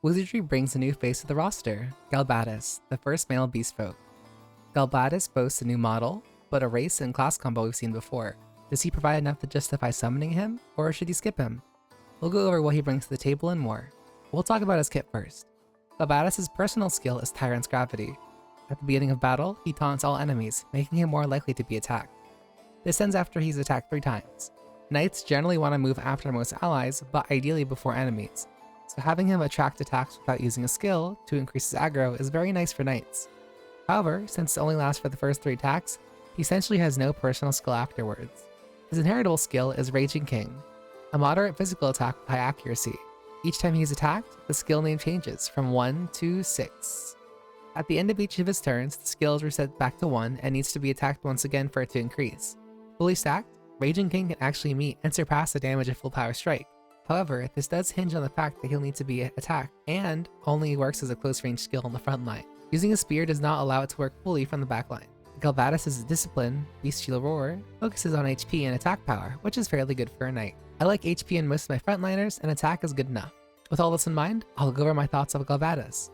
Wizardry brings a new face to the roster, Galbadus, the first male beast folk. Galbadus boasts a new model, but a race and class combo we've seen before. Does he provide enough to justify summoning him, or should you skip him? We'll go over what he brings to the table and more. We'll talk about his kit first. Galbadus' personal skill is Tyrant's Gravity. At the beginning of battle, he taunts all enemies, making him more likely to be attacked. This ends after he's attacked 3 times. Knights generally want to move after most allies, but ideally before enemies, so having him attract attacks without using a skill to increase his aggro is very nice for knights. However, since it only lasts for the first 3 attacks, he essentially has no personal skill afterwards. His inheritable skill is Raging King, a moderate physical attack with high accuracy. Each time he's attacked, the skill name changes from 1 to 6. At the end of each of his turns, the skill is reset back to 1 and needs to be attacked once again for it to increase. Fully stacked, Raging King can actually meet and surpass the damage of Full Power Strike. However, this does hinge on the fact that he'll need to be attacked and only works as a close range skill on the front line. Using a spear does not allow it to work fully from the back line. Galbadus' Discipline, Bestial Roar, focuses on HP and attack power, which is fairly good for a knight. I like HP in most of my frontliners, and attack is good enough. With all this in mind, I'll go over my thoughts of Galbadus.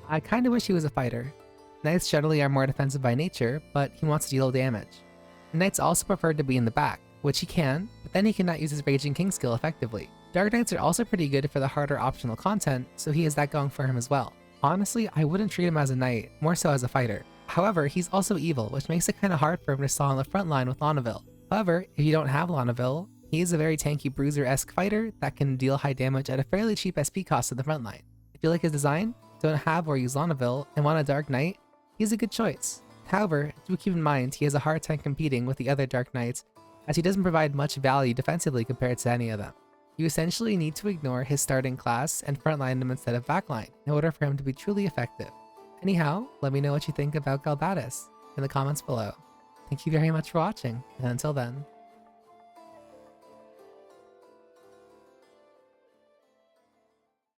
I kinda wish he was a fighter. Knights generally are more defensive by nature, but he wants to deal damage. Knights also prefer to be in the back, which he can, but then he cannot use his Raging King skill effectively. Dark Knights are also pretty good for the harder optional content, so he has that going for him as well. Honestly, I wouldn't treat him as a knight, more so as a fighter. However, he's also evil, which makes it kinda hard for him to stall on the front line with Lonnaville. However, if you don't have Lonnaville, he is a very tanky bruiser-esque fighter that can deal high damage at a fairly cheap SP cost to the front line. If you like his design, don't have or use Lonnaville, and want a Dark Knight, he's a good choice. However, do keep in mind he has a hard time competing with the other Dark Knights, as he doesn't provide much value defensively compared to any of them. You essentially need to ignore his starting class and frontline him instead of backline in order for him to be truly effective. Anyhow, let me know what you think about Galbadus in the comments below. Thank you very much for watching, and until then.